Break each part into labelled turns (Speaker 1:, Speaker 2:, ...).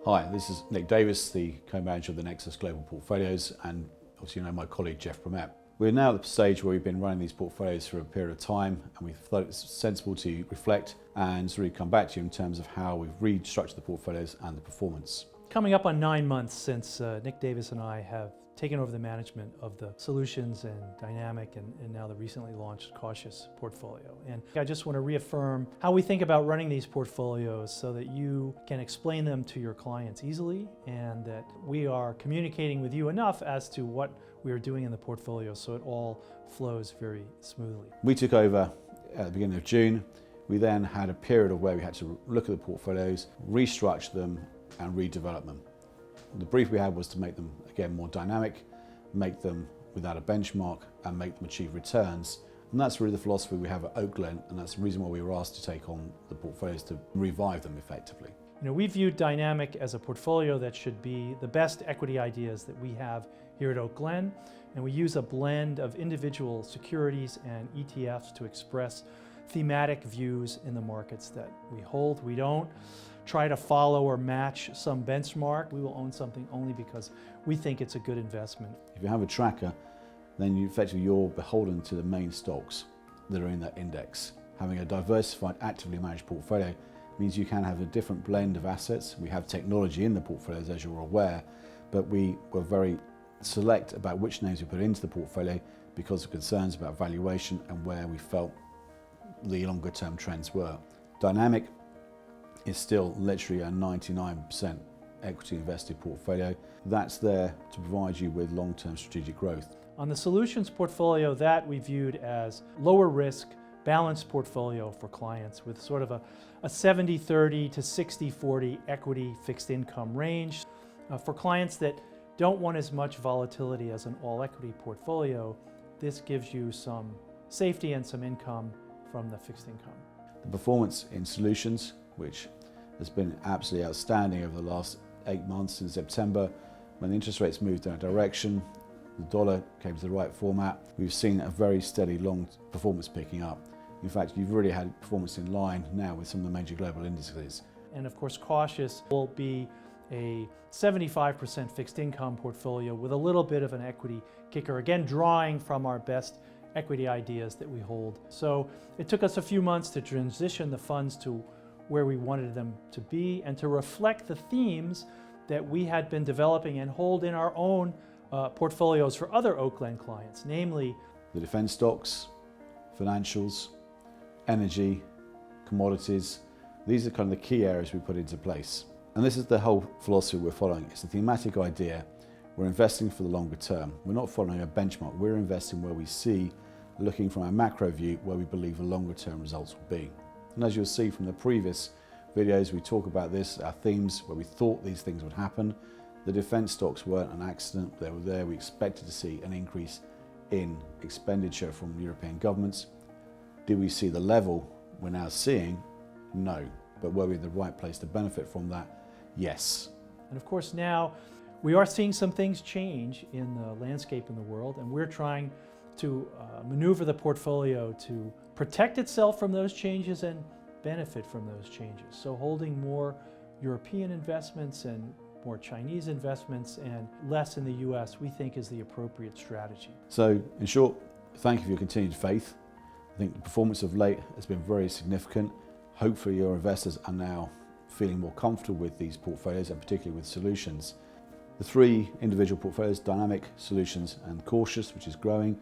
Speaker 1: Hi, this is Nick Davis, the co-manager of the Nexus Global Portfolios, and obviously you know my colleague Jeff Bromette. We're now at the stage where we've been running these portfolios for a period of time, and we thought it's sensible to reflect and really come back to you in terms of how we've restructured the portfolios and the performance.
Speaker 2: Coming up on 9 months since Nick Davis and I have taken over the management of the Solutions and Dynamic and now the recently launched Cautious portfolio. And I just want to reaffirm how we think about running these portfolios so that you can explain them to your clients easily and that we are communicating with you enough as to what we are doing in the portfolio so it all flows very smoothly.
Speaker 1: We took over at the beginning of June. We then had a period of where we had to look at the portfolios, restructure them and redevelop them. The brief we had was to make them, again, more dynamic, make them without a benchmark and make them achieve returns. And that's really the philosophy we have at Oak Glen, and that's the reason why we were asked to take on the portfolios to revive them effectively.
Speaker 2: You know, we viewed Dynamic as a portfolio that should be the best equity ideas that we have here at Oak Glen, and we use a blend of individual securities and ETFs to express thematic views in the markets that we hold. We don't try to follow or match some benchmark. We will own something only because we think it's a good investment.
Speaker 1: If you have a tracker, then you're beholden to the main stocks that are in that index. Having a diversified, actively managed portfolio means you can have a different blend of assets. We have technology in the portfolios, as you're aware, but we were very select about which names we put into the portfolio because of concerns about valuation and where we felt the longer term trends were. Dynamic is still literally a 99% equity invested portfolio. That's there to provide you with long-term strategic growth.
Speaker 2: On the Solutions portfolio, that we viewed as lower risk, balanced portfolio for clients with sort of a 70-30 to 60-40 equity fixed income range. For clients that don't want as much volatility as an all equity portfolio, this gives you some safety and some income from the fixed income.
Speaker 1: The performance in Solutions, which has been absolutely outstanding over the last 8 months since September, when the interest rates moved in a direction, the dollar came to the right format, we've seen a very steady long performance picking up. In fact, you've really had performance in line now with some of the major global indices.
Speaker 2: And of course, Cautious will be a 75% fixed income portfolio with a little bit of an equity kicker, again drawing from our best equity ideas that we hold. So it took us a few months to transition the funds to where we wanted them to be and to reflect the themes that we had been developing and hold in our own portfolios for other Oak Glen clients, namely
Speaker 1: the defense stocks, financials, energy, commodities. These are kind of the key areas we put into place. And this is the whole philosophy we're following. It's a thematic idea. We're investing for the longer term. We're not following a benchmark. We're investing where we see, looking from a macro view, where we believe the longer term results will be. And as you'll see from the previous videos, we talk about this, our themes, where we thought these things would happen. The defense stocks weren't an accident. They were there. We expected to see an increase in expenditure from European governments. Did we see the level we're now seeing? No. But were we in the right place to benefit from that? Yes.
Speaker 2: And of course now we are seeing some things change in the landscape in the world, and we're trying to maneuver the portfolio to protect itself from those changes and benefit from those changes. So holding more European investments and more Chinese investments and less in the US, we think is the appropriate strategy.
Speaker 1: So in short, thank you for your continued faith. I think the performance of late has been very significant. Hopefully your investors are now feeling more comfortable with these portfolios and particularly with Solutions. The three individual portfolios, Dynamic, Solutions and Cautious, which is growing,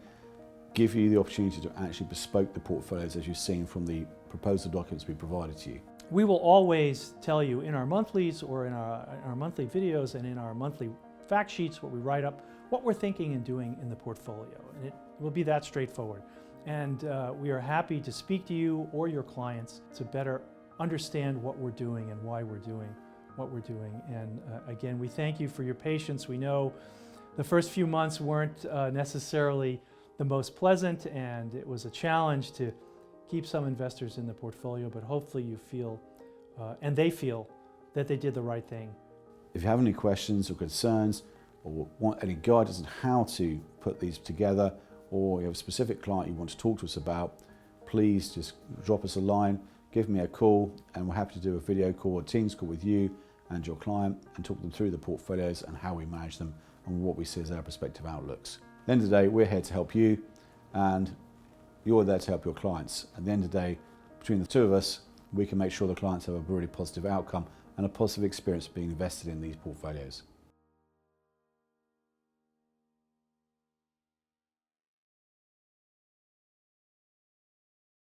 Speaker 1: give you the opportunity to actually bespoke the portfolios as you've seen from the proposal documents we provided to you.
Speaker 2: We will always tell you in our monthlies or in our monthly videos and in our monthly fact sheets, what we write up, what we're thinking and doing in the portfolio. And it will be that straightforward. And we are happy to speak to you or your clients to better understand what we're doing and why we're doing what we're doing. And again, we thank you for your patience. We know the first few months weren't necessarily the most pleasant, and it was a challenge to keep some investors in the portfolio, but hopefully you feel, and they feel, that they did the right thing.
Speaker 1: If you have any questions or concerns or want any guidance on how to put these together, or you have a specific client you want to talk to us about, please just drop us a line, give me a call, and we're happy to do a video call or Teams call with you and your client and talk them through the portfolios and how we manage them and what we see as our prospective outlooks. At the end of the day, we're here to help you and you're there to help your clients. At the end of the day, between the two of us, we can make sure the clients have a really positive outcome and a positive experience being invested in these portfolios.